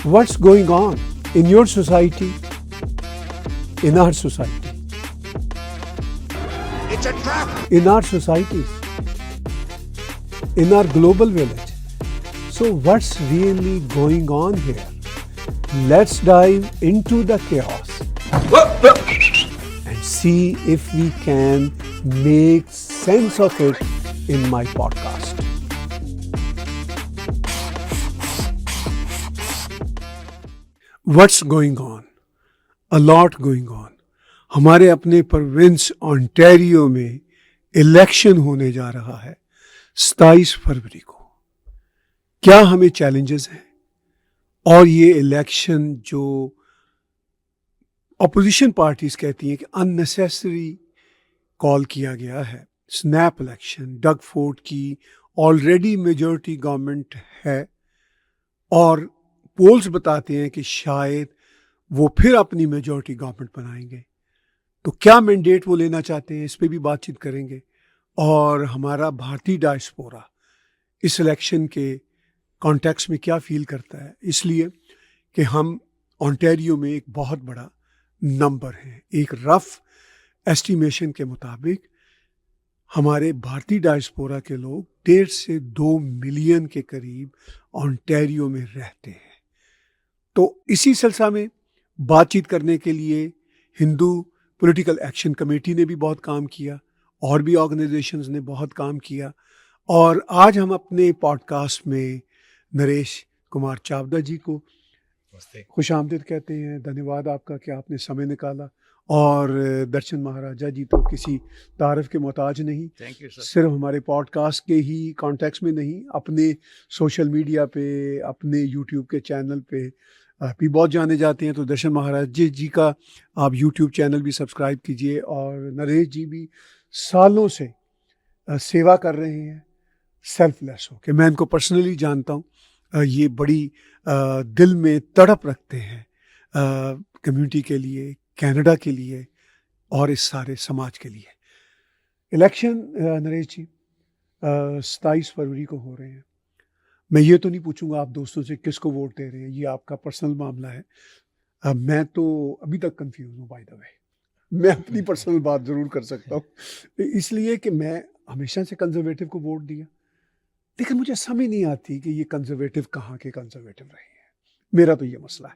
what's going on in your society, in our society, It's a trap. in our societies, in our global village. So what's really going on here? Let's dive into the chaos and see if we can make sense of it in my podcast. What's going on? A lot going on. हमारे अपने province Ontario में election होने जा रहा है 27 फरवरी को. क्या हमें चैलेंजेस हैं? और ये इलेक्शन जो अपोजिशन पार्टीज कहती हैं कि अननेसेसरी कॉल किया गया है, स्नैप इलेक्शन, डग फोर्ड की ऑलरेडी मेजॉरिटी गवर्नमेंट है और पोल्स बताते हैं कि शायद वो फिर अपनी मेजॉरिटी गवर्नमेंट बनाएंगे. तो क्या मैंडेट वो लेना चाहते हैं, इस पे भी बातचीत करेंगे. और हमारा भारतीय डायस्पोरा इस इलेक्शन के कॉन्टेक्स्ट में क्या फील करता है, इसलिए कि हम ऑन्टेरियो में एक बहुत बड़ा नंबर है. एक रफ एस्टिमेशन के मुताबिक हमारे भारतीय डायस्पोरा के लोग 1.5 से 2 मिलियन के करीब ऑन्टेरियो में रहते हैं. तो इसी सिलसिले में बातचीत करने के लिए हिंदू पॉलिटिकल एक्शन कमेटी ने भी बहुत काम किया और भी ऑर्गेनाइजेशंस ने बहुत काम किया. और आज हम अपने पॉडकास्ट में नरेश कुमार चावदा जी को खुशामदीद कहते हैं. धन्यवाद आपका कि आपने समय निकाला. और दर्शन महाराजा जी तो किसी तारीफ के मोहताज नहीं. Thank you sir. सिर्फ हमारे पॉडकास्ट के ही कॉन्टेक्स्ट में नहीं, अपने सोशल मीडिया पे, अपने यूट्यूब के चैनल पे भी बहुत जाने जाते हैं. तो दर्शन महाराज जी का आप यूट्यूब चैनल भी सब्सक्राइब कीजिए. और नरेश जी भी सालों से सेवा कर रहे हैं सेल्फलेस हो के. मैं इनको पर्सनली जानता हूँ. ये बड़ी दिल में तड़प रखते हैं कम्युनिटी के लिए, कनाडा के लिए और इस सारे समाज के लिए. इलेक्शन नरेश जी 27 फरवरी को हो रहे हैं. मैं ये तो नहीं पूछूंगा आप दोस्तों से किसको वोट दे रहे हैं, ये आपका पर्सनल मामला है. मैं तो अभी तक कंफ्यूज हूँ. बाय द वे, मैं अपनी पर्सनल बात ज़रूर कर सकता हूँ, इसलिए कि मैं हमेशा से कंजर्वेटिव को वोट दिया, लेकिन मुझे समझ नहीं आती कि ये कंजर्वेटिव कहाँ के कंजर्वेटिव रहे हैं. मेरा तो ये मसला है.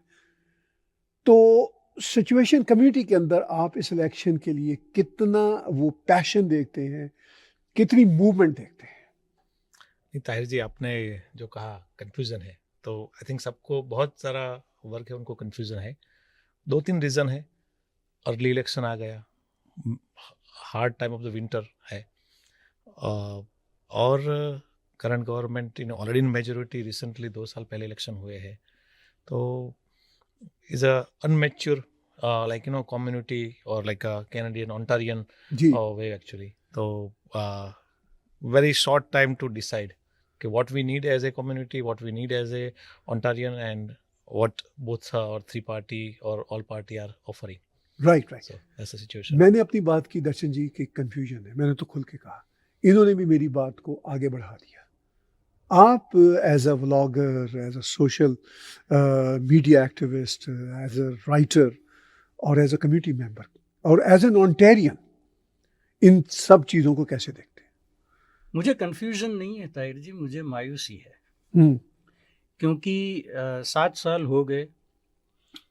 तो सिचुएशन कम्युनिटी के अंदर आप इस इलेक्शन के लिए कितना वो पैशन देखते हैं, कितनी मूवमेंट देखते हैं? नहीं ताहिर जी, आपने जो कहा कन्फ्यूज़न है, तो आई थिंक सबको बहुत सारा वर्क है, उनको कन्फ्यूज़न है. 2-3 रीज़न है. अर्ली इलेक्शन आ गया, hard time of the winter है, और current government already in majority. Recently 2 साल पहले इलेक्शन हुए हैं, तो is a unmature community or like a Canadian Ontarian way actually. So very short time to decide what we need as a community, what we need as a Ontarian, and what both or 3 party or all party are offering. Right. So that's the situation. मैंने अपनी बात की दर्शन जी की confusion है, मैंने तो खुल के कहा. इन्होंने भी मेरी बात को आगे बढ़ा दिया. आप as a vlogger, as a social media activist, as a writer और एज अ कम्युनिटी मेंबर और एज एन ऑन्टेरियन, इन सब चीज़ों को कैसे देखते हैं? मुझे कन्फ्यूजन नहीं है ताहिर जी, मुझे मायूसी है. क्योंकि 7 साल हो गए.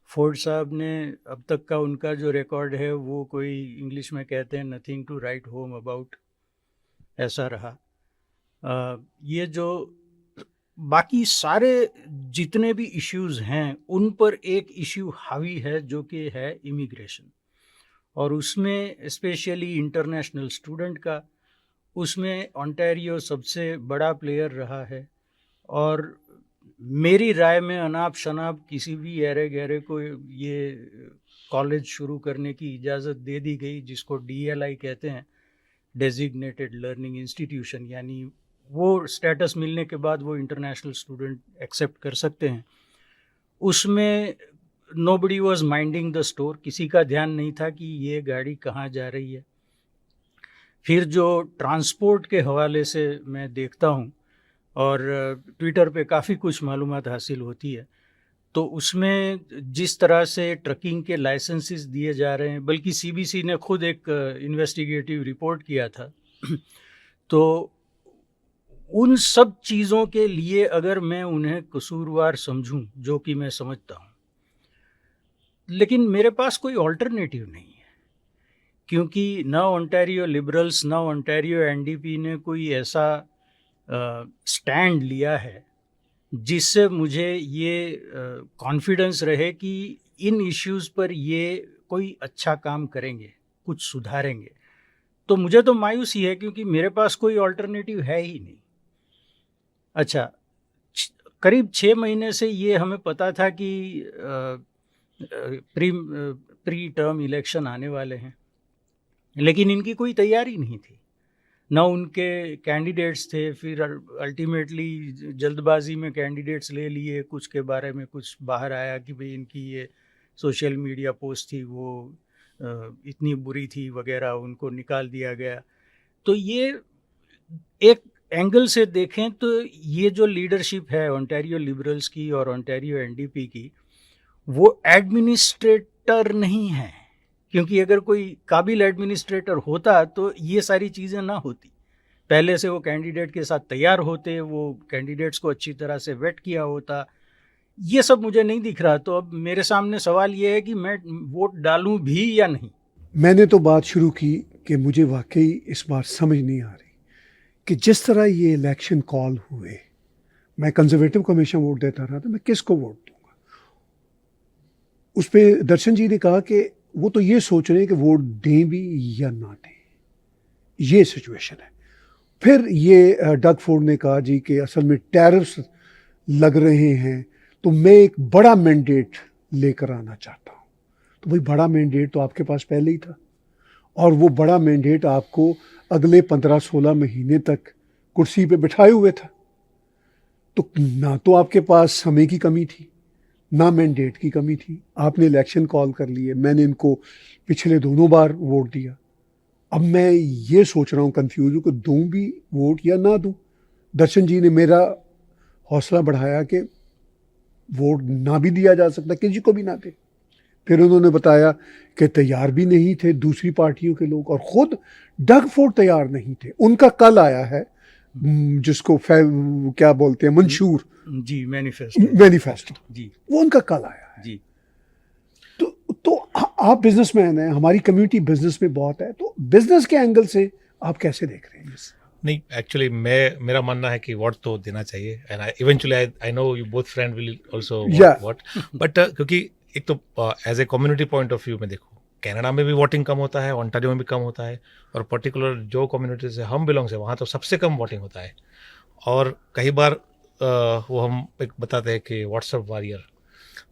फोर्ड साहब ने अब तक का उनका जो रिकॉर्ड है वो कोई इंग्लिश में कहते हैं nothing to write home about, ऐसा रहा. ये जो बाकी सारे जितने भी इश्यूज़ हैं उन पर एक इश्यू हावी है जो कि है इमिग्रेशन, और उसमें स्पेशली इंटरनेशनल स्टूडेंट का, उसमें ओंटारियो सबसे बड़ा प्लेयर रहा है. और मेरी राय में अनाप शनाप किसी भी ऐरे गहरे को ये कॉलेज शुरू करने की इजाज़त दे दी गई, जिसको DLI कहते हैं, डेजिग्नेटेड लर्निंग इंस्टीट्यूशन, यानी वो स्टेटस मिलने के बाद वो इंटरनेशनल स्टूडेंट एक्सेप्ट कर सकते हैं. उसमें nobody was minding the store, किसी का ध्यान नहीं था कि ये गाड़ी कहाँ जा रही है. फिर जो ट्रांसपोर्ट के हवाले से मैं देखता हूँ और ट्विटर पे काफ़ी कुछ मालूमात हासिल होती है, तो उसमें जिस तरह से ट्रकिंग के लाइसेंसेस दिए जा रहे हैं, बल्कि सीबीसी ने खुद एक इन्वेस्टिगेटिव रिपोर्ट किया था तो उन सब चीज़ों के लिए अगर मैं उन्हें कसूरवार समझूं, जो कि मैं समझता हूं, लेकिन मेरे पास कोई ऑल्टरनेटिव नहीं है, क्योंकि ना ओंटारियो लिबरल्स ना ओंटारियो एनडीपी ने कोई ऐसा स्टैंड लिया है जिससे मुझे ये कॉन्फिडेंस रहे कि इन इश्यूज़ पर ये कोई अच्छा काम करेंगे, कुछ सुधारेंगे। तो मुझे तो मायूसी है, क्योंकि मेरे पास कोई ऑल्टरनेटिव है ही नहीं। अच्छा, करीब 6 महीने से ये हमें पता था कि प्री टर्म इलेक्शन आने वाले हैं, लेकिन इनकी कोई तैयारी नहीं थी, ना उनके कैंडिडेट्स थे। फिर अल्टीमेटली जल्दबाजी में कैंडिडेट्स ले लिए, कुछ के बारे में कुछ बाहर आया कि भाई इनकी ये सोशल मीडिया पोस्ट थी वो इतनी बुरी थी वगैरह, उनको निकाल दिया गया। तो ये एक एंगल से देखें तो ये जो लीडरशिप है ओंटारियो लिबरल्स की और ओंटारियो एनडीपी की, वो एडमिनिस्ट्रेटर नहीं है, क्योंकि अगर कोई काबिल एडमिनिस्ट्रेटर होता तो ये सारी चीज़ें ना होती। पहले से वो कैंडिडेट के साथ तैयार होते, वो कैंडिडेट्स को अच्छी तरह से वेट किया होता। ये सब मुझे नहीं दिख रहा। तो अब मेरे सामने सवाल ये है कि मैं वोट डालूं भी या नहीं। मैंने तो बात शुरू की कि मुझे वाकई इस बार समझ नहीं आ रही कि जिस तरह ये इलेक्शन कॉल हुए, मैं कंजर्वेटिव को हमेशा वोट देता रहा, तो मैं किसको वोट दूंगा। उस पर दर्शन जी ने कहा कि वो तो ये सोच रहे हैं कि वोट दें भी या ना दें, ये सिचुएशन है। फिर ये डग फोर्ड ने कहा जी कि असल में टैरिफ्स लग रहे हैं, तो मैं एक बड़ा मैंडेट लेकर आना चाहता हूँ। तो भाई बड़ा मैंडेट तो आपके पास पहले ही था, और वो बड़ा मैंडेट आपको अगले 15-16 महीने तक कुर्सी पे बिठाए हुए था। तो ना तो आपके पास समय की कमी थी, ना मैंडेट की कमी थी। आपने इलेक्शन कॉल कर लिए, मैंने इनको पिछले दोनों बार वोट दिया। अब मैं ये सोच रहा हूँ, कंफ्यूज हूँ कि दूँ भी वोट या ना दूँ। दर्शन जी ने मेरा हौसला बढ़ाया कि वोट ना भी दिया जा सकता, किसी को भी ना दे। फिर उन्होंने बताया कि तैयार भी नहीं थे दूसरी पार्टियों के लोग, और ख़ुद डग फोर्ड तैयार नहीं थे। उनका कल आया है, जिसको क्या बोलते हैं, मंशूर जी, मैनिफेस्टो जी, वो उनका कल आया है जी। तो आप बिजनेसमैन हैं, हमारी कम्युनिटी बिजनेस में बहुत है, तो बिजनेस के एंगल से आप कैसे देख रहे हैं? नहीं, एक्चुअली मेरा मानना है कि वोट तो देना चाहिए, and eventually I know you both friend will also vote, but क्योंकि एक तो as a community point of view में देखो, कनाडा में भी वोटिंग कम होता है, ओंटारियो में भी कम होता है, और पर्टिकुलर जो कम्युनिटी से हम बिलोंग से वहाँ तो सबसे कम वोटिंग होता है। और कई बार वो हम एक बताते हैं कि व्हाट्सएप वॉरियर,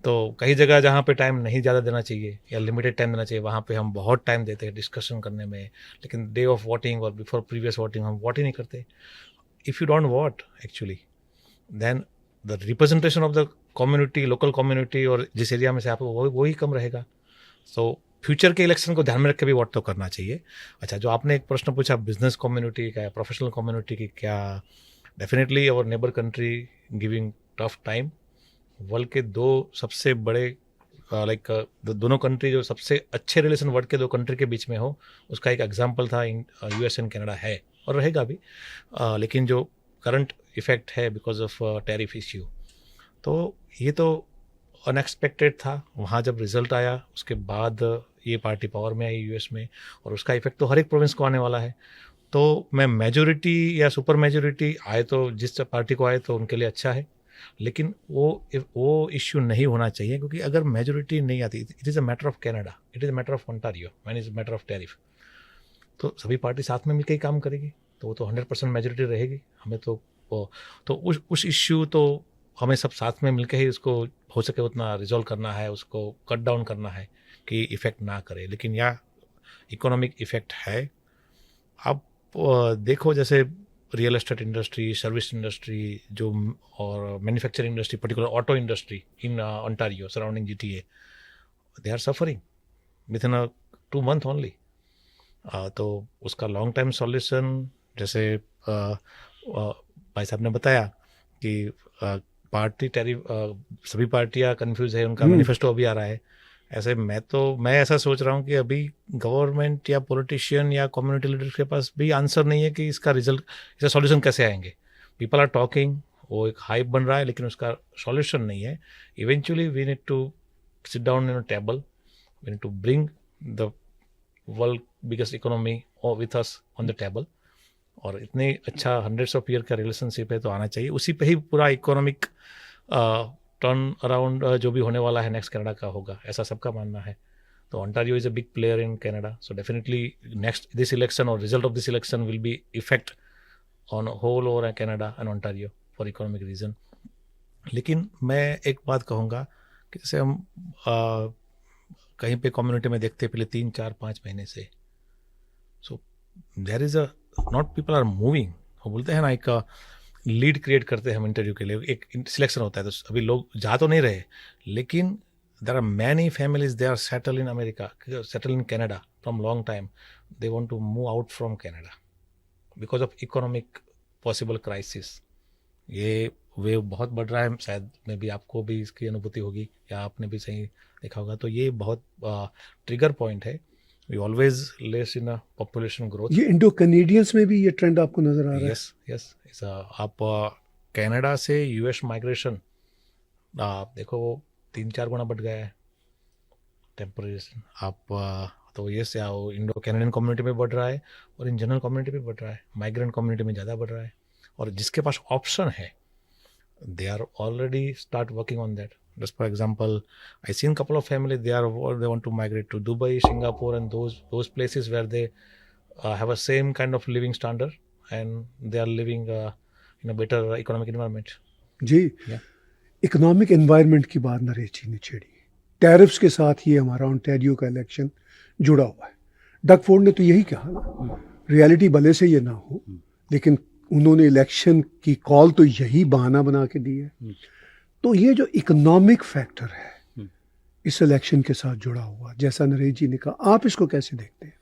तो कई जगह जहाँ पे टाइम नहीं ज़्यादा देना चाहिए या लिमिटेड टाइम देना चाहिए, वहाँ पे हम बहुत टाइम देते हैं डिस्कशन करने में, लेकिन डे ऑफ वोटिंग और बिफोर प्रीवियस वोटिंग हम वोट ही नहीं करते। If you don't vote actually, then the representation of the community, local community, और जिस एरिया में से आप वो ही कम रहेगा। सो फ्यूचर के इलेक्शन को ध्यान में रख के भी वोट तो करना चाहिए। अच्छा, जो आपने एक प्रश्न पूछा बिजनेस कम्युनिटी का या प्रोफेशनल कम्युनिटी की, क्या definitely our neighbour country giving tough time. World के दो सबसे बड़े दोनों कंट्री जो सबसे अच्छे रिलेशन वर्ल्ड के दो कंट्री के बीच में हो, उसका एक एग्जांपल था यूएस एंड कनाडा है और रहेगा भी। लेकिन जो करंट इफेक्ट है बिकॉज ऑफ टैरिफ इश्यू, तो ये तो अनएक्सपेक्टेड था। वहाँ जब रिजल्ट आया उसके बाद ये पार्टी पावर में आई यूएस में, और उसका इफेक्ट तो हर एक प्रोविंस को आने वाला है। तो मैं मेजोरिटी या सुपर मेजोरिटी आए तो जिस पार्टी को आए तो उनके लिए अच्छा है, लेकिन वो इश्यू नहीं होना चाहिए, क्योंकि अगर मेजोरिटी नहीं आती, it is a matter of Canada, it is a matter of Ontario, and is a matter of tariff. तो सभी पार्टी साथ में मिलकर ही काम करेगी, तो वो तो 100% मेजोरिटी रहेगी। हमें तो उस इश्यू तो हमें सब साथ में मिलकर ही उसको हो सके उतना रिजॉल्व करना है, उसको कट डाउन करना है कि इफ़ेक्ट ना करे। लेकिन यह इकोनॉमिक इफ़ेक्ट है। आप देखो, जैसे real estate industry, service industry, जो और manufacturing industry, particular auto industry in Ontario surrounding GTA, they are suffering with in 2 months only. तो उसका लॉन्ग टाइम सॉल्यूशन, जैसे भाई साहब ने बताया कि पार्टी टैरिफ सभी पार्टियां कंफ्यूज है, उनका मैनिफेस्टो अभी आ रहा है। ऐसे मैं ऐसा सोच रहा हूँ कि अभी गवर्नमेंट या पॉलिटिशियन या कम्युनिटी लीडर्स के पास भी आंसर नहीं है कि इसका रिजल्ट, इसका सॉल्यूशन कैसे आएंगे। पीपल आर टॉकिंग, वो एक हाइप बन रहा है, लेकिन उसका सॉल्यूशन नहीं है। Eventually we need to sit down in a table, we need to bring the world biggest economy with us on the table, और इतने अच्छा हंड्रेड्स ऑफ ईयर का रिलेशनशिप है तो आना चाहिए। उसी पे ही पूरा इकोनॉमिक टर्न अराउंड जो भी होने वाला है नेक्स्ट कनाडा का होगा, ऐसा सबका मानना है। तो Ontario is a big player in Canada, so definitely next this election और result of this election will be effect on whole over Canada and Ontario for economic reason. लेकिन मैं एक बात कहूँगा कि जैसे हम कहीं पे कम्युनिटी में देखते हैं पहले 3-4-5 महीने से, so there is a not people are moving. वो बोलते हैं ना, एक लीड क्रिएट करते हैं हम इंटरव्यू के लिए, एक सिलेक्शन होता है, तो अभी लोग जा तो नहीं रहे, लेकिन there are many families they are settle in America, settle in Canada from long time, they want to move out from Canada because of economic possible crisis. ये वेव बहुत बढ़ रहा है, शायद में भी आपको भी इसकी अनुभूति होगी या आपने भी सही देखा होगा। तो ये बहुत ट्रिगर पॉइंट है। We always less in population growth. ये इंडो कैनेडियंस में भी ये ट्रेंड आपको नजर आ रहा है? यस यस, आप कनाडा से यूएस माइग्रेशन आप देखो, वो 3-4 गुना बढ़ गया है टेम्पररी। आप तो ये से आओ, इंडो कैनेडियन कम्युनिटी में बढ़ रहा है और इन जनरल कम्युनिटी में बढ़ रहा है, माइग्रेंट कम्युनिटी में ज़्यादा बढ़ रहा है। और जिसके पास ऑप्शन है, they are already start working on that. Just for example, I seen couple of family, they want to migrate to Dubai, Singapore, and those places where they have a same kind of living standard and they are living in a better economic environment. जी, economic environment की बात नरेश जी ने छेड़ी। Tariffs के साथ ही हमारा Ontario का election जुड़ा हुआ है। डग फोर्ड ने तो यही कहा ना, रियलिटी भले से ये ना हो, लेकिन उन्होंने इलेक्शन की कॉल तो यही बहाना बना के दी है। तो ये जो इकोनॉमिक फैक्टर है इस इलेक्शन के साथ जुड़ा हुआ, जैसा नरेश जी ने कहा, आप इसको कैसे देखते हैं?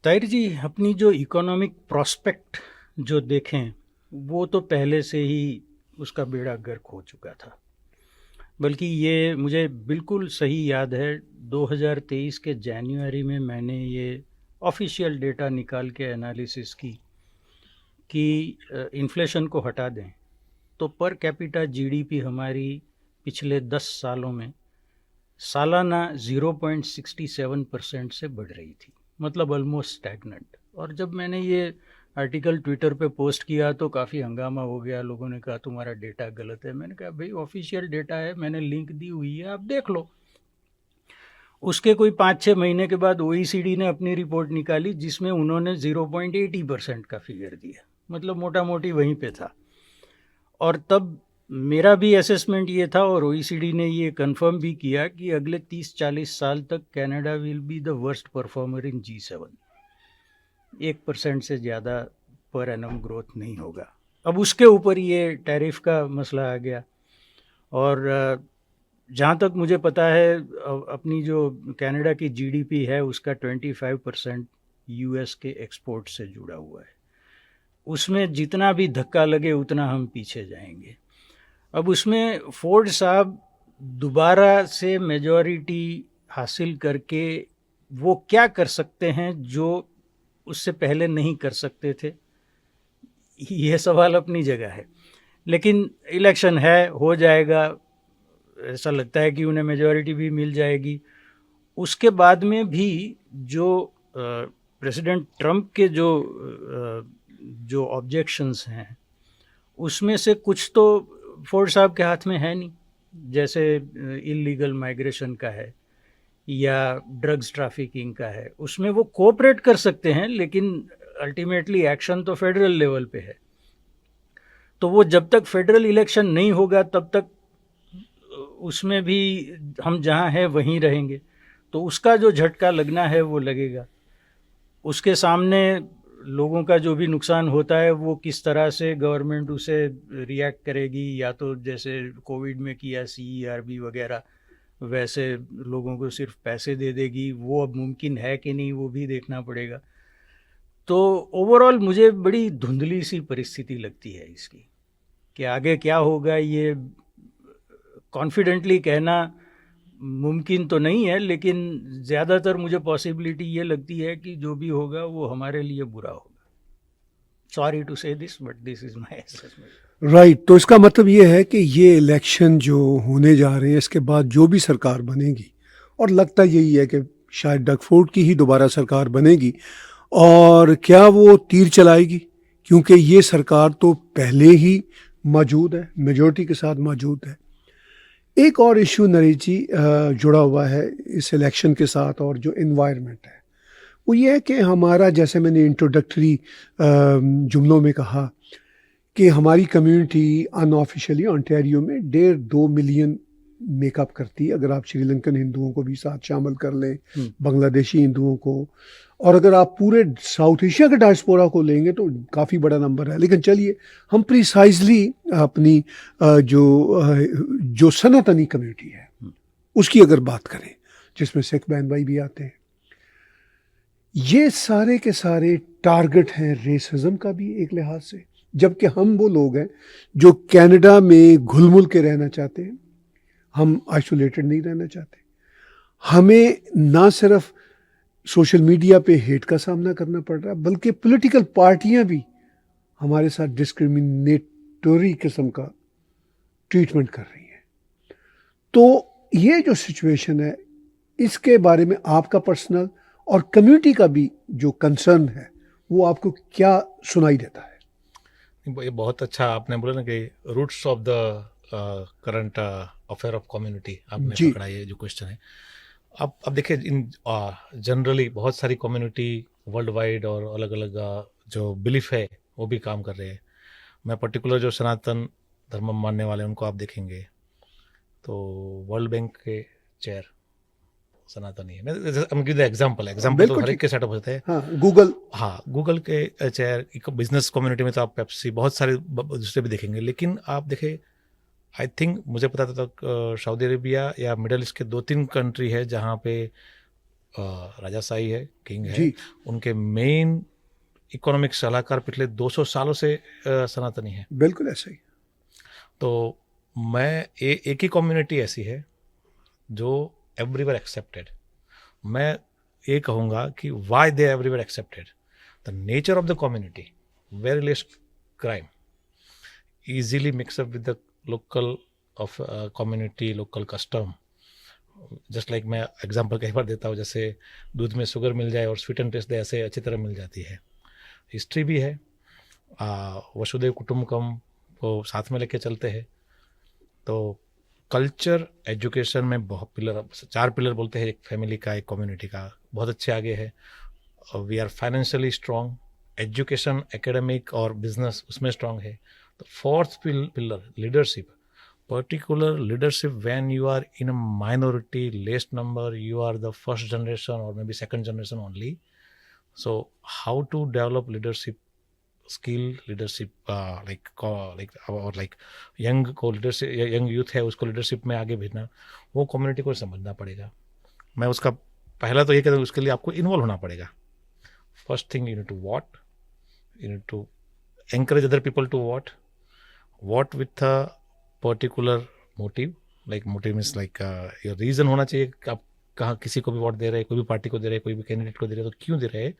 ताहिर जी, अपनी जो इकोनॉमिक प्रोस्पेक्ट जो देखें, वो तो पहले से ही उसका बेड़ा गर्क हो चुका था। बल्कि ये मुझे बिल्कुल सही याद है, 2023 के जनवरी में मैंने ये ऑफिशियल डेटा निकाल के एनालिसिस की कि इन्फ्लेशन को हटा दें तो पर कैपिटा जीडीपी हमारी पिछले 10 सालों में सालाना 0.67% से बढ़ रही थी, मतलब ऑलमोस्ट स्टैग्नेंट। और जब मैंने ये आर्टिकल ट्विटर पे पोस्ट किया तो काफ़ी हंगामा हो गया, लोगों ने कहा तुम्हारा डेटा गलत है। मैंने कहा भाई ऑफिशियल डेटा है, मैंने लिंक दी हुई है, आप देख लो। उसके कोई 5-6 महीने के बाद OECD ने अपनी रिपोर्ट निकाली जिसमें उन्होंने 0.80% का फिगर दिया, मतलब मोटा मोटी वहीं पे था। और तब मेरा भी असेसमेंट ये था और OECD ने ये कंफर्म भी किया कि अगले 30-40 साल तक Canada will be the worst performer in G7। 1% से ज़्यादा पर एनम ग्रोथ नहीं होगा। अब उसके ऊपर ये टैरिफ का मसला आ गया। और जहाँ तक मुझे पता है, अपनी जो कनाडा की जीडीपी है उसका 25% US के एक्सपोर्ट से जुड़ा हुआ है। उसमें जितना भी धक्का लगे उतना हम पीछे जाएंगे। अब उसमें फोर्ड साहब दोबारा से मेजॉरिटी हासिल करके वो क्या कर सकते हैं जो उससे पहले नहीं कर सकते थे, ये सवाल अपनी जगह है। लेकिन इलेक्शन है, हो जाएगा, ऐसा लगता है कि उन्हें मेजॉरिटी भी मिल जाएगी। उसके बाद में भी जो प्रेसिडेंट ट्रंप के जो ऑब्जेक्शंस हैं उसमें से कुछ तो फोर्ड साहब के हाथ में है नहीं, जैसे इलीगल माइग्रेशन का है या ड्रग्स ट्रैफिकिंग का है। उसमें वो कोऑपरेट कर सकते हैं, लेकिन अल्टीमेटली एक्शन तो फेडरल लेवल पे है। तो वो जब तक फेडरल इलेक्शन नहीं होगा तब तक उसमें भी हम जहाँ हैं वहीं रहेंगे। तो उसका जो झटका लगना है वो लगेगा। उसके सामने लोगों का जो भी नुकसान होता है वो किस तरह से गवर्नमेंट उसे रिएक्ट करेगी, या तो जैसे कोविड में किया CERB वगैरह, वैसे लोगों को सिर्फ पैसे दे देगी, वो अब मुमकिन है कि नहीं वो भी देखना पड़ेगा। तो ओवरऑल मुझे बड़ी धुंधली सी परिस्थिति लगती है इसकी, कि आगे क्या होगा ये कॉन्फिडेंटली कहना मुमकिन तो नहीं है, लेकिन ज़्यादातर मुझे पॉसिबिलिटी ये लगती है कि जो भी होगा वो हमारे लिए बुरा होगा. सॉरी टू से this, but this is my assessment. Right. तो इसका मतलब ये है कि ये इलेक्शन जो होने जा रहे हैं, इसके बाद जो भी सरकार बनेगी, और लगता यही है कि शायद डगफोर्ड की ही दोबारा सरकार बनेगी, और क्या वो तीर चलाएगी, क्योंकि ये सरकार तो पहले ही मौजूद है, मेजॉरिटी के साथ मौजूद है. एक और इशू नरेश जी जुड़ा हुआ है इस इलेक्शन के साथ, और जो इन्वायरमेंट है वो ये है कि हमारा, जैसे मैंने इंट्रोडक्टरी जुमलों में कहा, कि हमारी कम्युनिटी अनऑफिशियली ओंटारियो में 1.5-2 मिलियन मेकअप करती है, अगर आप श्रीलंकन हिंदुओं को भी साथ शामिल कर लें, बांग्लादेशी हिंदुओं को, और अगर आप पूरे साउथ एशिया के डायस्पोरा को लेंगे तो काफ़ी बड़ा नंबर है. लेकिन चलिए हम प्रिसाइजली अपनी जो सनातनी कम्युनिटी है उसकी अगर बात करें, जिसमें सिख बहन भाई भी आते हैं, ये सारे के सारे टारगेट हैं रेसिज्म का भी एक लिहाज से, जबकि हम वो लोग हैं जो कनाडा में घुल मिल के रहना चाहते हैं. हम आइसोलेटेड नहीं रहना चाहते. हमें ना सिर्फ सोशल मीडिया पे हेट का सामना करना पड़ रहा है, बल्कि पॉलिटिकल पार्टियां भी हमारे साथ डिस्क्रिमिनेटरी किस्म का ट्रीटमेंट कर रही हैं. तो ये जो सिचुएशन है, इसके बारे में आपका पर्सनल और कम्युनिटी का भी जो कंसर्न है, वो आपको क्या सुनाई देता है? ये बहुत अच्छा आपने बोला ना कि roots of the current affair of community आपने पकड़ा, ये जो क्वेश्चन है. अब देखिए, इन जनरली बहुत सारी कम्युनिटी वर्ल्ड वाइड और अलग अलग जो बिलीफ है वो भी काम कर रहे हैं. मैं पर्टिकुलर जो सनातन धर्म मानने वाले हैं उनको आप देखेंगे तो वर्ल्ड बैंक के चेयर सनातनी है. मैं गिव द एग्जांपल तो हर एक के सेटअप होते हैं. गूगल के चेयर. बिजनेस कम्युनिटी में तो आप पेप्सी, बहुत सारे दूसरे भी देखेंगे. लेकिन आप देखें, आई थिंक मुझे पता था तो सऊदी अरेबिया या मिडल ईस्ट के 2-3 कंट्री है जहाँ पे राजाशाही है, किंग है, उनके मेन इकोनॉमिक सलाहकार पिछले 200 सालों से सनातनी है. बिल्कुल ऐसा ही. तो मैं एक ही कम्युनिटी ऐसी है जो एवरीवेयर एक्सेप्टेड. मैं ये कहूँगा कि why they everywhere accepted, the nature of the community, very less crime, easily mix up with the local of community, local custom. Just like मैं एग्जांपल कई बार देता हूँ, जैसे दूध में शुगर मिल जाए और स्वीट एंड टेस्ट दे, ऐसे अच्छी तरह मिल जाती है. हिस्ट्री भी है, वसुदेव कुटुंबकम को साथ में लेके चलते हैं. तो कल्चर, एजुकेशन में बहुत 4 पिलर बोलते हैं एक फैमिली का, एक कम्युनिटी का, बहुत अच्छे आगे है. We are financially strong, education, academic और बिजनेस उसमें स्ट्रॉन्ग है. The 4th pillar, leadership, particular leadership when you are in a minority, least number, you are the first generation or maybe second generation only. So how to develop leadership skill, leadership like young को leadership, young youth है उसको leadership में आगे भेजना, वो community को समझना पड़ेगा. मैं उसका पहला तो ये कहता हूँ, उसके लिए आपको इन्वॉल्व होना पड़ेगा. First thing, you need to vote, you need to encourage other people to vote with a particular motive. Like motive means like your reason होना चाहिए कि आप कहाँ किसी को भी वोट दे रहे हैं, कोई भी पार्टी को दे रहे हैं, कोई भी कैंडिडेट को दे रहे हैं, तो क्यों दे रहे हैं.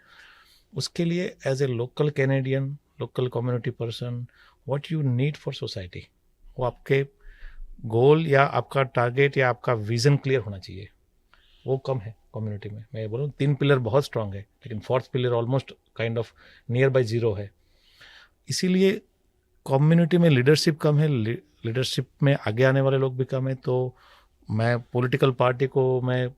उसके लिए as a local Canadian, local community person, what you need for society, वो आपके गोल या आपका टारगेट या आपका विजन क्लियर होना चाहिए. वो कम है कम्युनिटी में. मैं बोलूँ 3 पिलर बहुत स्ट्रांग है, लेकिन 4th pillar almost kind of near by 0 है. इसीलिए कम्युनिटी में लीडरशिप कम है, लीडरशिप में आगे आने वाले लोग भी कम है. तो मैं पॉलिटिकल पार्टी को, मैं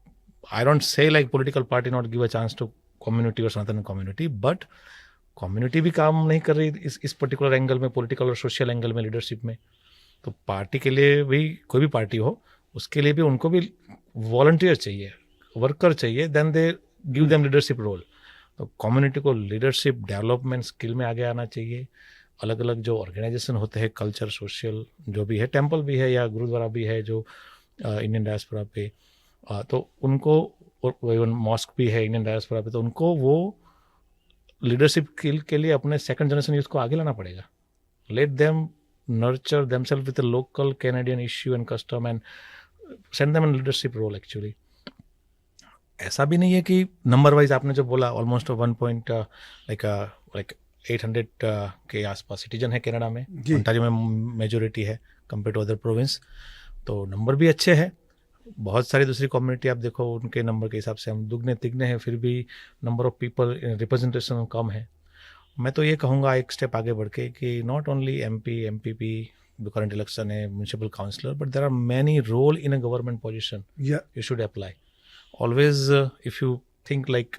I don't say like political party not give a chance to community और सनातन कम्युनिटी, बट कम्युनिटी भी काम नहीं कर रही इस पर्टिकुलर एंगल में, पॉलिटिकल और सोशल एंगल में, लीडरशिप में. तो पार्टी के लिए भी, कोई भी पार्टी हो उसके लिए भी उनको भी वॉलंटियर चाहिए, वर्कर चाहिए, then they give them leadership role. तो कम्युनिटी को लीडरशिप डेवलपमेंट स्किल में आगे आना चाहिए. अलग अलग जो ऑर्गेनाइजेशन होते हैं, कल्चर, सोशल जो भी है, टेम्पल भी है या गुरुद्वारा भी है जो इंडियन डायस्पोरा पे, तो उनको, इवन मॉस्क भी है इंडियन डायस्पोरा पे, तो उनको वो लीडरशिप स्किल के लिए अपने सेकंड जनरेशन यूथ को आगे लाना पड़ेगा. Let them nurture themselves with a local Canadian issue and custom and send them in leadership role actually. ऐसा भी नहीं है कि नंबर वाइज आपने जो बोला ऑलमोस्ट 800 के आसपास सिटीजन है कनाडा में, ओंटारियो में मेजोरिटी है कंपेयर टू अदर प्रोविंस, तो नंबर भी अच्छे हैं. बहुत सारी दूसरी कम्युनिटी आप देखो उनके नंबर के हिसाब से हम दुगने तिगने हैं, फिर भी नंबर ऑफ पीपल रिप्रेजेंटेशन कम है. मैं तो ये कहूँगा एक स्टेप आगे बढ़ के कि नॉट ओनली MP, MPP जो करंट इलेक्शन है, municipal councillor, but there are many role in a government position you should apply. Always if you think like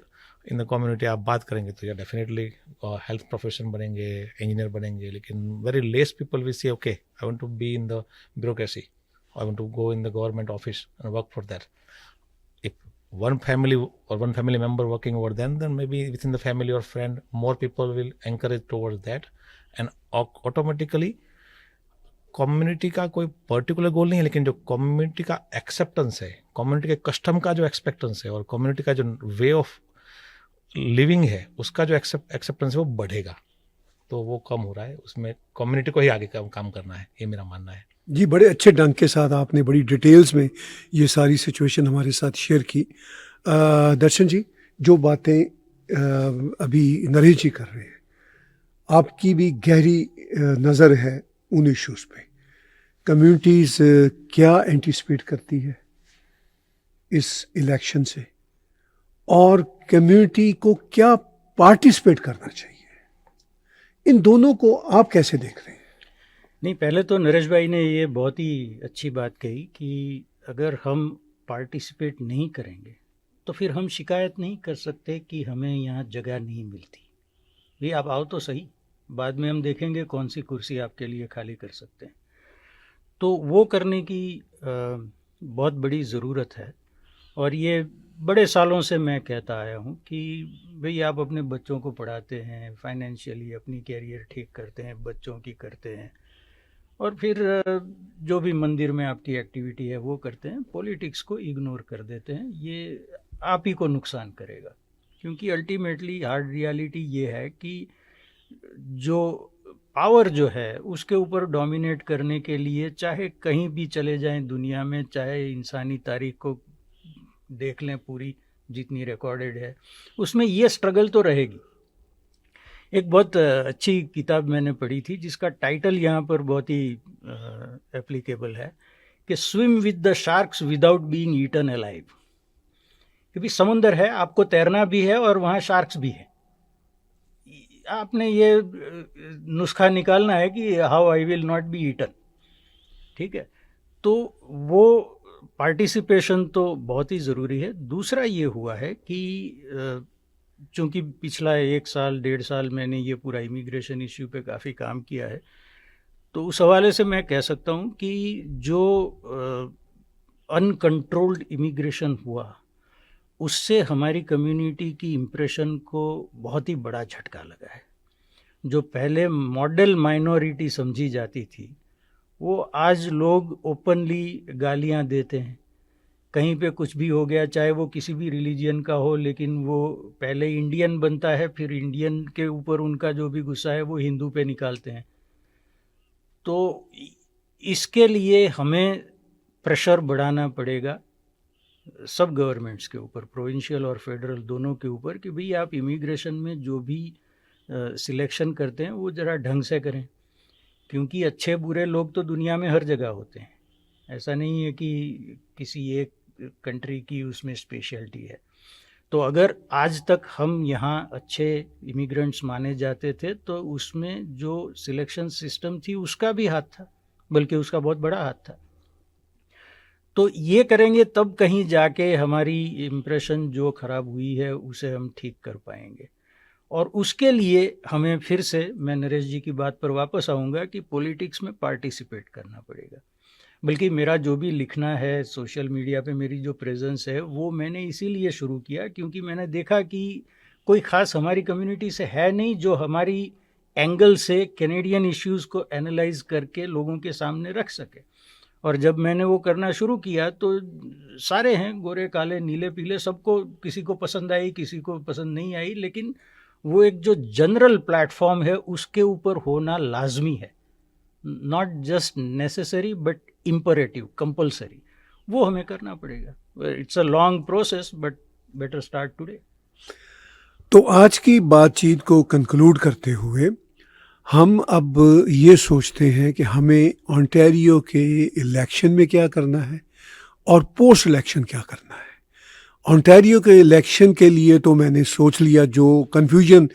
in the community आप बात करेंगे तो या डेफिनेटली हेल्थ प्रोफेशन बनेंगे, engineer बनेंगे, लेकिन very less people will say okay I want to be in the bureaucracy, I want to go in the government office and work for that. If one family or one family member working over then maybe within the family or friend, more people will encourage towards that. And automatically, community का कोई particular goal नहीं है, लेकिन जो community का acceptance है, community के custom का जो expectance है और community का जो way of living है, उसका जो acceptance है वो बढ़ेगा. तो वो कम हो रहा है, उसमें community को ही आगे काम करना है, ये मेरा मानना है. जी, बड़े अच्छे ढंग के साथ आपने बड़ी डिटेल्स में ये सारी सिचुएशन हमारे साथ शेयर की. दर्शन जी, जो बातें अभी नरेश जी कर रहे हैं, आपकी भी गहरी नज़र है उन इश्यूज़ पे. कम्युनिटीज़ क्या एंटिसिपेट करती है इस इलेक्शन से और कम्युनिटी को क्या पार्टिसिपेट करना चाहिए, इन दोनों को आप कैसे देख रहे हैं? नहीं, पहले तो नरेश भाई ने ये बहुत ही अच्छी बात कही कि अगर हम पार्टिसिपेट नहीं करेंगे तो फिर हम शिकायत नहीं कर सकते कि हमें यहाँ जगह नहीं मिलती. भाई आप आओ तो सही, बाद में हम देखेंगे कौन सी कुर्सी आपके लिए खाली कर सकते हैं. तो वो करने की बहुत बड़ी ज़रूरत है. और ये बड़े सालों से मैं कहता आया हूँ कि भाई आप अपने बच्चों को पढ़ाते हैं, फाइनेंशियली अपनी कैरियर ठीक करते हैं, बच्चों की करते हैं, और फिर जो भी मंदिर में आपकी एक्टिविटी है वो करते हैं, पॉलिटिक्स को इग्नोर कर देते हैं. ये आप ही को नुकसान करेगा, क्योंकि अल्टीमेटली हार्ड रियलिटी ये है कि जो पावर जो है उसके ऊपर डोमिनेट करने के लिए चाहे कहीं भी चले जाएं दुनिया में, चाहे इंसानी तारीख को देख लें पूरी जितनी रिकॉर्डेड है, उसमें ये स्ट्रगल तो रहेगी. एक बहुत अच्छी किताब मैंने पढ़ी थी जिसका टाइटल यहाँ पर बहुत ही एप्लीकेबल है कि swim with the sharks without being eaten alive. क्योंकि समुंदर है, आपको तैरना भी है और वहाँ शार्क्स भी है. आपने ये नुस्खा निकालना है कि how I will not be eaten. ठीक है, तो वो पार्टिसिपेशन तो बहुत ही ज़रूरी है. दूसरा ये हुआ है कि चूँकि पिछला 1 साल 1.5 साल मैंने ये पूरा इमिग्रेशन इश्यू पे काफ़ी काम किया है, तो उस हवाले से मैं कह सकता हूँ कि जो अनकंट्रोल्ड इमिग्रेशन हुआ उससे हमारी कम्युनिटी की इम्प्रेशन को बहुत ही बड़ा झटका लगा है. जो पहले मॉडल माइनॉरिटी समझी जाती थी वो आज लोग ओपनली गालियाँ देते हैं. कहीं पे कुछ भी हो गया, चाहे वो किसी भी रिलीजन का हो, लेकिन वो पहले इंडियन बनता है, फिर इंडियन के ऊपर उनका जो भी गुस्सा है वो हिंदू पे निकालते हैं. तो इसके लिए हमें प्रेशर बढ़ाना पड़ेगा सब गवर्नमेंट्स के ऊपर, प्रोविंशियल और फेडरल दोनों के ऊपर, कि भाई आप इमिग्रेशन में जो भी सिलेक्शन करते हैं वो ज़रा ढंग से करें. क्योंकि अच्छे बुरे लोग तो दुनिया में हर जगह होते हैं, ऐसा नहीं है कि किसी एक कंट्री की उसमें स्पेशलिटी है. तो अगर आज तक हम यहाँ अच्छे इमिग्रेंट्स माने जाते थे तो उसमें जो सिलेक्शन सिस्टम थी उसका भी हाथ था, बल्कि उसका बहुत बड़ा हाथ था. तो ये करेंगे तब कहीं जाके हमारी इम्प्रेशन जो ख़राब हुई है उसे हम ठीक कर पाएंगे. और उसके लिए हमें फिर से, मैं नरेश जी की बात पर वापस आऊँगा कि पॉलिटिक्स में पार्टिसिपेट करना पड़ेगा. बल्कि मेरा जो भी लिखना है, सोशल मीडिया पे मेरी जो प्रेजेंस है, वो मैंने इसीलिए शुरू किया क्योंकि मैंने देखा कि कोई ख़ास हमारी कम्युनिटी से है नहीं जो हमारी एंगल से कैनेडियन इश्यूज़ को एनालाइज करके लोगों के सामने रख सके. और जब मैंने वो करना शुरू किया तो सारे हैं, गोरे काले नीले पीले, सबको, किसी को पसंद आई किसी को पसंद नहीं आई, लेकिन वो एक जो जनरल प्लेटफॉर्म है उसके ऊपर होना लाजमी है. Not just necessary but imperative, compulsory, वो हमें करना पड़ेगा। It's a long process but better start today. तो आज की बातचीत को कंक्लूड करते हुए हम अब ये सोचते हैं कि हमें ओंटारियो के इलेक्शन में क्या करना है और पोस्ट इलेक्शन क्या करना है। ओंटारियो के इलेक्शन के लिए तो मैंने सोच लिया, जो कन्फ्यूजन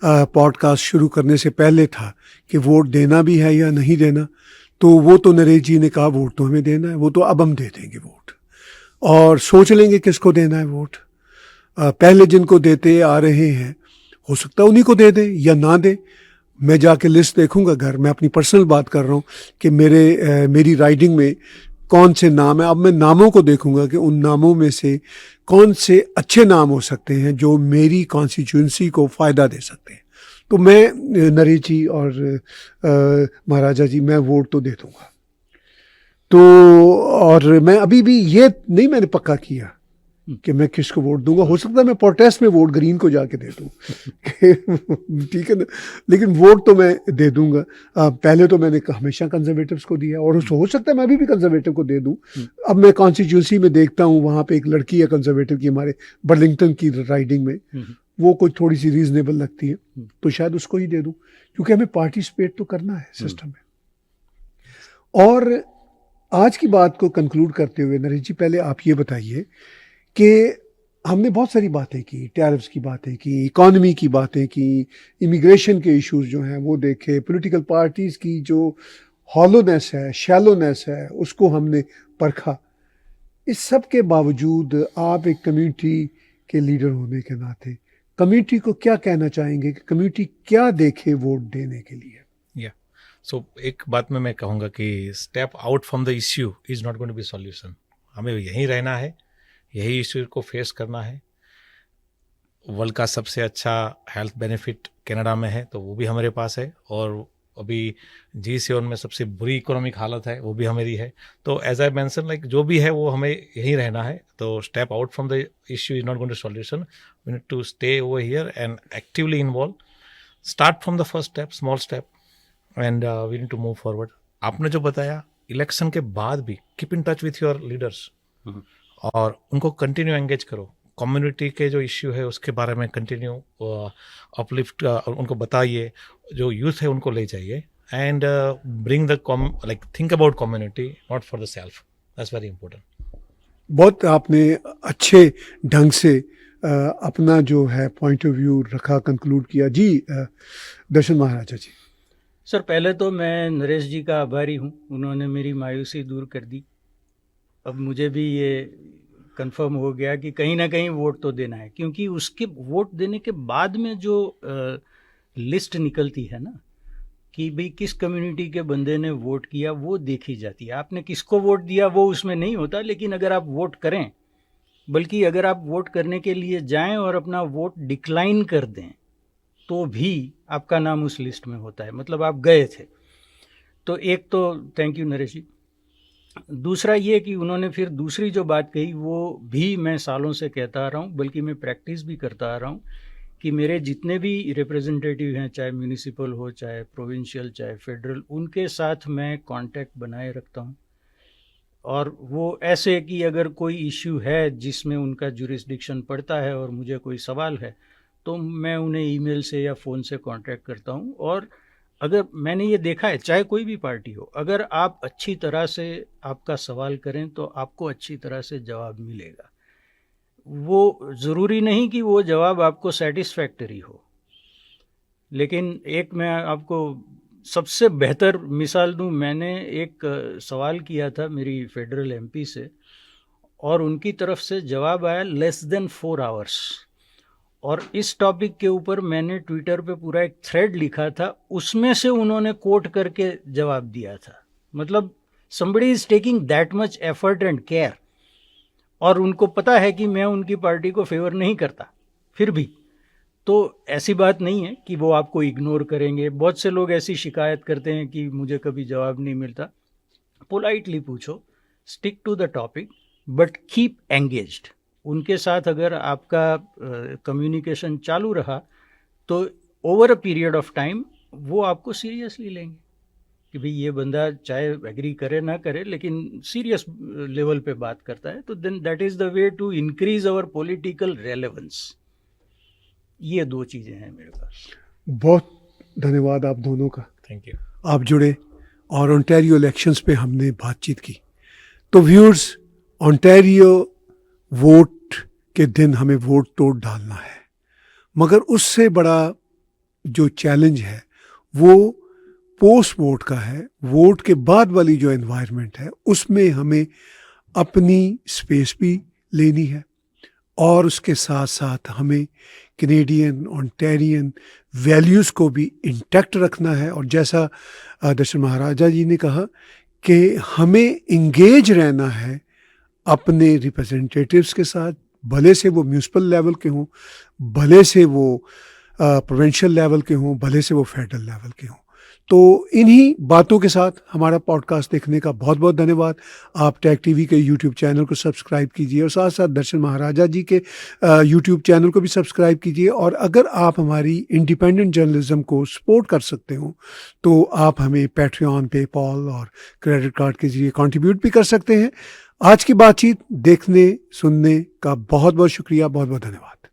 पॉडकास्ट शुरू करने से पहले था कि वोट देना भी है या नहीं देना, तो वो तो नरेश जी ने कहा वोट तो हमें देना है, वो तो अब हम दे देंगे वोट और सोच लेंगे किसको देना है वोट। पहले जिनको देते आ रहे हैं हो सकता है उन्हीं को दे दें या ना दें। मैं जाके लिस्ट देखूंगा घर, मैं अपनी पर्सनल बात कर रहा हूँ कि मेरी राइडिंग में कौन से नाम है। अब मैं नामों को देखूंगा कि उन नामों में से कौन से अच्छे नाम हो सकते हैं जो मेरी कॉन्स्टिट्यूंसी को फ़ायदा दे सकते हैं। तो मैं नरेश जी और महाराजा जी, मैं वोट तो दे दूंगा। तो और मैं अभी भी ये नहीं मैंने पक्का किया कि मैं किसको वोट दूंगा। हो सकता है मैं प्रोटेस्ट में वोट ग्रीन को जाके दे दूं ठीक है ना, लेकिन वोट तो मैं दे दूंगा। पहले तो मैंने हमेशा कंजर्वेटिव्स को दिया और हो सकता है मैं अभी भी कंजर्वेटिव को दे दूं। अब मैं कॉन्स्टिट्यूंसी में देखता हूं, वहां पे एक लड़की है कंजर्वेटिव की हमारे बर्लिंगटन की राइडिंग में, वो कुछ थोड़ी सी रीजनेबल लगती है, तो शायद उसको ही दे दूं, क्योंकि हमें पार्टिसिपेट तो करना है सिस्टम में। और आज की बात को कंक्लूड करते हुए नरेश जी, पहले आप ये बताइए कि हमने बहुत सारी बातें की, टैरिफ्स की बातें की, इकॉनमी की बातें की, इमिग्रेशन के इश्यूज जो हैं वो देखे, पॉलिटिकल पार्टीज़ की जो हॉलोनेस है, शैलोनेस है, उसको हमने परखा। इस सब के बावजूद आप एक कम्युनिटी के लीडर होने के नाते कम्युनिटी को क्या कहना चाहेंगे कि कम्युनिटी क्या देखे वोट देने के लिए? सो एक बात में मैं कहूँगा कि step out from the issue is not going to be solution. हमें यहीं रहना है, यही इश्यू को फेस करना है। वर्ल्ड का सबसे अच्छा हेल्थ बेनिफिट कनाडा में है, तो वो भी हमारे पास है, और अभी G7 में सबसे बुरी इकोनॉमिक हालत है, वो भी हमारी है। तो एज आई मेंशन, लाइक जो भी है वो हमें यहीं रहना है। तो step out from the issue is not going to solution, we need to stay over here and actively involve, start from the first step, small step, and we need to move forward. आपने जो बताया, election के बाद भी keep in touch with your leaders और उनको continue engage करो। Community के जो इश्यू है उसके बारे में कंटिन्यू अपलिफ्ट उनको बताइए, जो यूथ है उनको ले जाइए, and bring the like think about community, not for the self. That's very important. बहुत आपने अच्छे ढंग से अपना जो है पॉइंट ऑफ व्यू रखा, कंक्लूड किया। जी दर्शन महाराजा जी। सर, पहले तो मैं नरेश जी का आभारी हूँ, उन्होंने मेरी मायूसी दूर कर दी। अब मुझे भी ये कंफर्म हो गया कि कहीं ना कहीं वोट तो देना है, क्योंकि उसके वोट देने के बाद में जो लिस्ट निकलती है ना कि भाई किस कम्युनिटी के बंदे ने वोट किया, वो देखी जाती है। आपने किसको वोट दिया वो उसमें नहीं होता, लेकिन अगर आप वोट करें, बल्कि अगर आप वोट करने के लिए जाएं और अपना वोट डिक्लाइन कर दें, तो भी आपका नाम उस लिस्ट में होता है, मतलब आप गए थे। तो एक तो थैंक यू नरेश जी। दूसरा ये कि उन्होंने फिर दूसरी जो बात कही वो भी मैं सालों से कहता आ रहा हूँ, बल्कि मैं प्रैक्टिस भी करता आ रहा हूँ कि मेरे जितने भी रिप्रेजेंटेटिव हैं, चाहे म्यूनिसिपल हो, चाहे प्रोविंशियल, चाहे फेडरल, उनके साथ मैं कांटेक्ट बनाए रखता हूँ। और वो ऐसे कि अगर कोई इश्यू है जिसमें उनका जुरिस्डिक्शन पड़ता है और मुझे कोई सवाल है, तो मैं उन्हें ईमेल से या फ़ोन से कांटेक्ट करता हूँ। और अगर मैंने ये देखा है, चाहे कोई भी पार्टी हो, अगर आप अच्छी तरह से आपका सवाल करें तो आपको अच्छी तरह से जवाब मिलेगा। वो ज़रूरी नहीं कि वो जवाब आपको सेटिस्फैक्टरी हो, लेकिन एक मैं आपको सबसे बेहतर मिसाल दूं। मैंने एक सवाल किया था मेरी फेडरल एमपी से, और उनकी तरफ से जवाब आया लेस देन 4 आवर्स। और इस टॉपिक के ऊपर मैंने ट्विटर पे पूरा एक थ्रेड लिखा था, उसमें से उन्होंने कोट करके जवाब दिया था। मतलब somebody is taking that much effort and care, और उनको पता है कि मैं उनकी पार्टी को फेवर नहीं करता, फिर भी। तो ऐसी बात नहीं है कि वो आपको इग्नोर करेंगे। बहुत से लोग ऐसी शिकायत करते हैं कि मुझे कभी जवाब नहीं मिलता। पोलाइटली पूछो, stick to the topic, but keep engaged. उनके साथ अगर आपका कम्युनिकेशन चालू रहा तो over a period of time वो आपको सीरियसली लेंगे। कि भाई ये बंदा चाहे एग्री करे ना करे लेकिन सीरियस लेवल पे बात करता है, तो then that is the way to increase our political relevance. ये दो चीज़ें हैं मेरे पास। बहुत धन्यवाद आप दोनों का, थैंक यू। आप जुड़े और ओंटारियो इलेक्शंस पे हमने बातचीत की। तो व्यूअर्स, ओंटारियो वोट के दिन हमें वोट तोड़ डालना है, मगर उससे बड़ा जो चैलेंज है वो पोस्ट वोट का है। वोट के बाद वाली जो एनवायरनमेंट है उसमें हमें अपनी स्पेस भी लेनी है और उसके साथ साथ हमें कैनेडियन ओंटारियन वैल्यूज़ को भी इंटैक्ट रखना है। और जैसा दर्शन महाराजा जी ने कहा कि हमें इंगेज रहना है अपने रिप्रेजेंटेटिव्स के साथ, भले से वो म्यूनिसिपल लेवल के हों, भले से वो प्रोविंशियल लेवल के हों, भले से वो फेडरल लेवल के हों। तो इन्हीं बातों के साथ हमारा पॉडकास्ट देखने का बहुत बहुत धन्यवाद। आप टैग टीवी के यूट्यूब चैनल को सब्सक्राइब कीजिए और साथ साथ दर्शन महाराजा जी के यूट्यूब चैनल को भी सब्सक्राइब कीजिए। और अगर आप हमारी इंडिपेंडेंट जर्नलिज्म को सपोर्ट कर सकते हो तो आप हमें पैट्रियन, पेपॉल और क्रेडिट कार्ड के जरिए कंट्रीब्यूट भी कर सकते हैं। आज की बातचीत देखने सुनने का बहुत बहुत शुक्रिया, बहुत बहुत धन्यवाद।